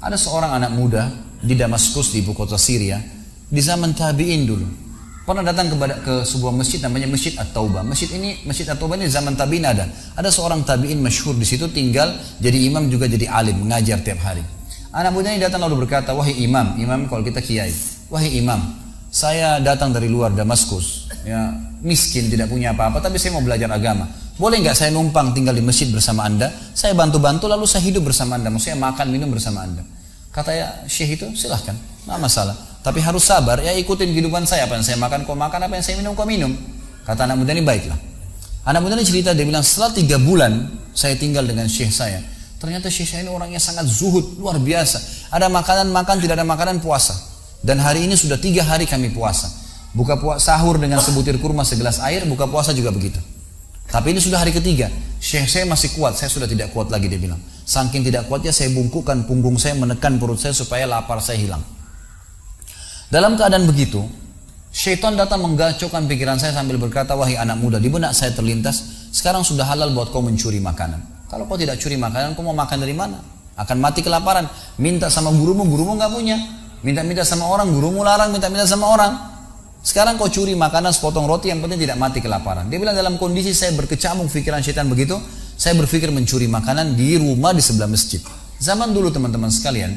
Ada seorang anak muda di Damaskus, di ibu kota Syria, di zaman tabi'in dulu. Pernah datang ke sebuah masjid namanya Masjid At-Taubah. Masjid At-Taubah ini zaman tabi'in ada. Ada seorang tabi'in masyhur di situ, tinggal jadi imam juga jadi alim, mengajar tiap hari. Anak muda ini datang lalu berkata, "Wahai imam," imam kalau kita kiai, "Wahai imam, saya datang dari luar Damaskus, ya, miskin, tidak punya apa-apa, tapi saya mau belajar agama. Boleh nggak saya numpang tinggal di masjid bersama anda? Saya bantu-bantu lalu saya hidup bersama anda, maksudnya makan minum bersama anda." Kata ya syekh itu, silahkan, nggak masalah. Tapi harus sabar, ya ikutin kehidupan saya, apa yang saya makan kau makan, apa yang saya minum kau minum. Kata anak muda ini, baiklah. Anak muda ini cerita, dia bilang setelah 3 bulan saya tinggal dengan syekh saya. Ternyata syekh saya ini orangnya sangat zuhud, luar biasa. Ada makanan makan, tidak ada makanan puasa. Dan hari ini sudah 3 hari kami puasa. Buka sahur dengan sebutir kurma segelas air, buka puasa juga begitu. Tapi ini sudah hari ketiga, syekh saya masih kuat, saya sudah tidak kuat lagi, dia bilang. Saking tidak kuatnya saya bungkukkan punggung saya, menekan perut saya supaya lapar saya hilang. Dalam keadaan begitu, syaitan datang menggacaukan pikiran saya sambil berkata, "Wahai anak muda," di benak saya terlintas, "sekarang sudah halal buat kau mencuri makanan. Kalau kau tidak curi makanan, kau mau makan dari mana? Akan mati kelaparan. Minta sama gurumu, gurumu nggak punya. Minta-minta sama orang, gurumu larang minta-minta sama orang. Sekarang kau curi makanan sepotong roti, yang penting tidak mati kelaparan." Dia bilang dalam kondisi saya berkecamuk pikiran syaitan begitu, saya berpikir mencuri makanan di rumah di sebelah masjid. Zaman dulu teman-teman sekalian,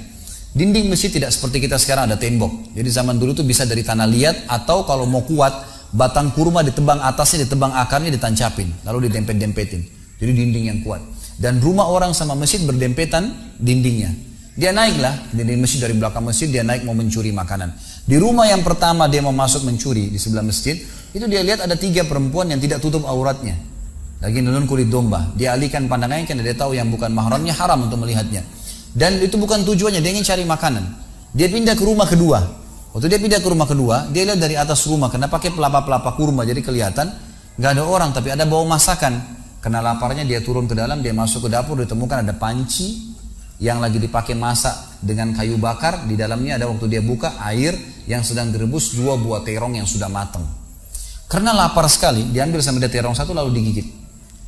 dinding masjid tidak seperti kita sekarang ada tembok. Jadi zaman dulu tuh bisa dari tanah liat, atau kalau mau kuat, batang kurma ditebang atasnya, ditebang akarnya, ditancapin, lalu didempet-dempetin. Jadi dinding yang kuat. Dan rumah orang sama masjid berdempetan dindingnya. Dia naiklah dinding masjid, dari belakang masjid dia naik mau mencuri makanan. Di rumah yang pertama dia mau masuk mencuri di sebelah masjid, itu dia lihat ada 3 perempuan yang tidak tutup auratnya, lagi nunun kulit domba. Dia alihkan pandangannya karena dia tahu yang bukan mahramnya haram untuk melihatnya. Dan itu bukan tujuannya, dia ingin cari makanan. Dia pindah ke rumah kedua. Waktu dia pindah ke rumah kedua, dia lihat dari atas rumah, karena pakai pelapa-pelapa kurma, jadi kelihatan nggak ada orang, tapi ada bau masakan. Karena laparnya dia turun ke dalam, dia masuk ke dapur, ditemukan ada panci yang lagi dipakai masak dengan kayu bakar. Di dalamnya ada, waktu dia buka, air yang sedang direbus 2 buah terong yang sudah matang. Karena lapar sekali, diambil sama dia terong 1 lalu digigit.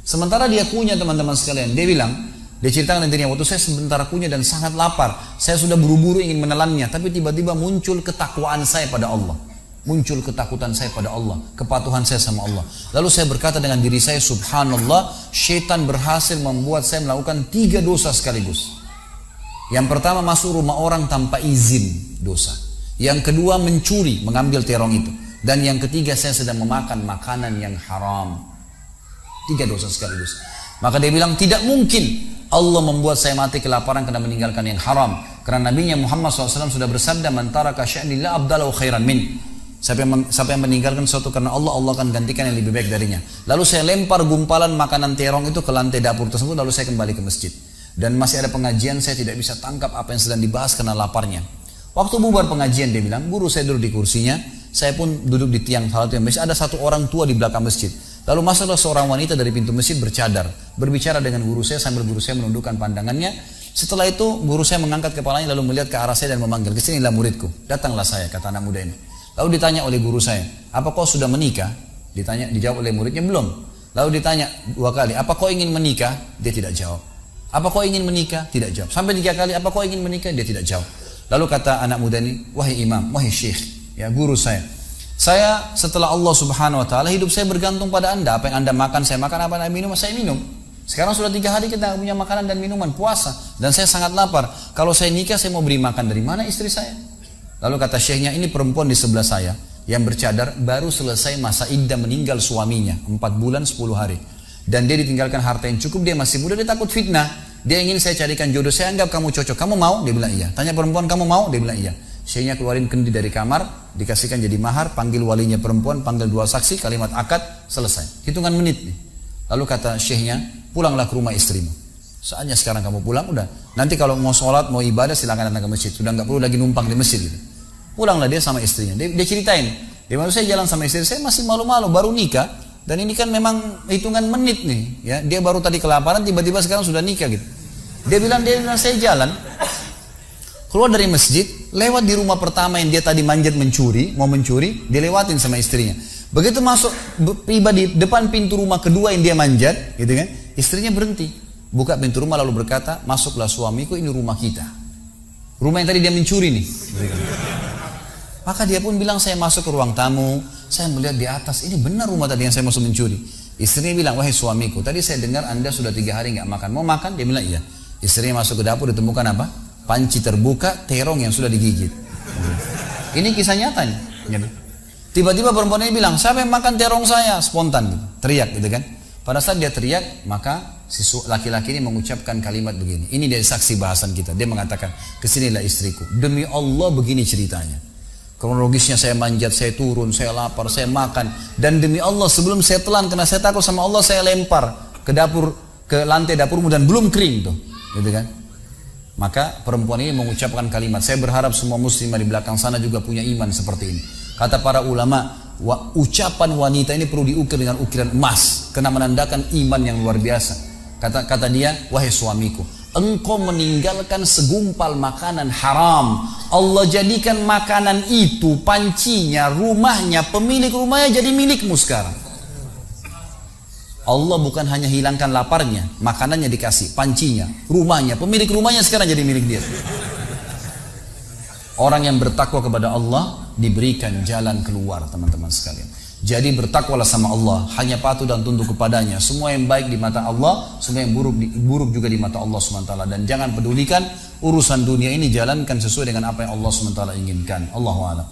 Sementara dia kunyah teman-teman sekalian, dia bilang, dia ceritakan nantinya, waktu saya sebentar kunyah dan sangat lapar, saya sudah buru-buru ingin menelannya, tapi tiba-tiba muncul ketakwaan saya pada Allah, muncul ketakutan saya pada Allah, kepatuhan saya sama Allah. Lalu saya berkata dengan diri saya, subhanallah, syaitan berhasil membuat saya melakukan 3 dosa sekaligus. Yang pertama, masuk rumah orang tanpa izin, dosa. Yang kedua, mencuri, mengambil terong itu. Dan yang ketiga, saya sedang memakan makanan yang haram. 3 dosa sekaligus. Maka dia bilang, tidak mungkin Allah membuat saya mati kelaparan karena meninggalkan yang haram. Karena Nabinya Muhammad SAW sudah bersabda, "Man taraka sya'ni la abdalahu khairan min." Siapa yang meninggalkan sesuatu karena Allah, Allah akan gantikan yang lebih baik darinya. Lalu saya lempar gumpalan makanan terong itu ke lantai dapur tersebut, lalu saya kembali ke masjid. Dan masih ada pengajian, saya tidak bisa tangkap apa yang sedang dibahas karena laparnya. Waktu bubar pengajian, dia bilang, guru saya duduk di kursinya, saya pun duduk di tiang salah satu masjid. Ada satu orang tua di belakang masjid. Lalu masuklah seorang wanita dari pintu masjid bercadar, berbicara dengan guru saya sambil guru saya menundukkan pandangannya. Setelah itu guru saya mengangkat kepalanya lalu melihat ke arah saya dan memanggil, "Kesinilah muridku." Datanglah saya, kata anak muda ini. Lalu ditanya oleh guru saya, "Apa kau sudah menikah?" Dijawab oleh muridnya, "Belum." Lalu ditanya 2 kali, "Apa kau ingin menikah?" Dia tidak jawab. "Apa kau ingin menikah?" Tidak jawab. Sampai 3 kali, "Apa kau ingin menikah?" Dia tidak jawab. Lalu kata anak muda ini, "Wahai imam, wahai syekh, ya guru saya setelah Allah subhanahu wa ta'ala, hidup saya bergantung pada anda. Apa yang anda makan, saya makan. Apa yang anda minum, saya minum. Sekarang sudah 3 hari kita punya makanan dan minuman, puasa. Dan saya sangat lapar. Kalau saya nikah, saya mau beri makan dari mana istri saya?" Lalu kata syekhnya, "Ini perempuan di sebelah saya yang bercadar, baru selesai masa iddah meninggal suaminya, 4 bulan 10 hari. Dan dia ditinggalkan harta yang cukup, dia masih muda, dia takut fitnah. Dia ingin saya carikan jodoh, saya anggap kamu cocok. Kamu mau?" Dia bilang iya. Tanya perempuan, "Kamu mau?" Dia bilang iya. Syekhnya keluarin kendi dari kamar, dikasihkan jadi mahar, panggil walinya perempuan, panggil 2 saksi, kalimat akad, selesai. Hitungan menit nih. Lalu kata syekhnya, "Pulanglah ke rumah istrimu. Saatnya sekarang kamu pulang, udah. Nanti kalau mau sholat, mau ibadah, silakan datang ke masjid. Sudah nggak perlu lagi numpang di masjid." Gitu. Pulanglah dia sama istrinya. Dia ceritain, "Di mana saya jalan sama istri saya masih malu-malu, baru nikah. Dan ini kan memang hitungan menit nih. Ya, dia baru tadi kelaparan, tiba-tiba sekarang sudah nikah gitu." Dia bilang, saya jalan, keluar dari masjid, lewat di rumah pertama yang dia tadi manjat mau mencuri, dia lewatin sama istrinya. Begitu masuk, tiba di depan pintu rumah kedua yang dia manjat, gitu kan, istrinya berhenti, buka pintu rumah lalu berkata, "Masuklah suamiku, ini rumah kita." Rumah yang tadi dia mencuri nih. Maka dia pun bilang, saya masuk ke ruang tamu, saya melihat di atas, ini benar rumah tadi yang saya masuk mencuri. Istrinya bilang, wahai suamiku, tadi saya dengar Anda sudah 3 hari nggak makan. Mau makan? Dia bilang, iya. Istrinya masuk ke dapur, ditemukan apa? Panci terbuka, terong yang sudah digigit. Ini kisah nyatanya. Tiba-tiba perempuan ini bilang, siapa yang makan terong saya? Spontan gitu. Teriak gitu kan. Pada saat dia teriak, maka si laki-laki ini mengucapkan kalimat begini. Ini dari saksi bahasan kita. Dia mengatakan, kesinilah istriku. Demi Allah begini ceritanya. Kronologisnya saya manjat, saya turun, saya lapar, saya makan. Dan demi Allah sebelum saya telan, karena saya takut sama Allah, saya lempar ke dapur, ke lantai dapurmu dan belum kering tuh. Gitu kan. Maka perempuan ini mengucapkan kalimat, saya berharap semua muslimah di belakang sana juga punya iman seperti ini. Kata para ulama, ucapan wanita ini perlu diukir dengan ukiran emas, karena menandakan iman yang luar biasa. Kata dia, wahai suamiku, engkau meninggalkan segumpal makanan haram. Allah jadikan makanan itu, pancinya, rumahnya, pemilik rumahnya jadi milikmu sekarang. Allah bukan hanya hilangkan laparnya, makanannya dikasih, pancinya, rumahnya, pemilik rumahnya sekarang jadi milik dia. Orang yang bertakwa kepada Allah diberikan jalan keluar, teman-teman sekalian. Jadi bertakwalah sama Allah, hanya patuh dan tunduk kepadanya. Semua yang baik di mata Allah, semua yang buruk juga di mata Allah SWT. Dan jangan pedulikan urusan dunia ini, jalankan sesuai dengan apa yang Allah SWT inginkan. Allahu a'lam.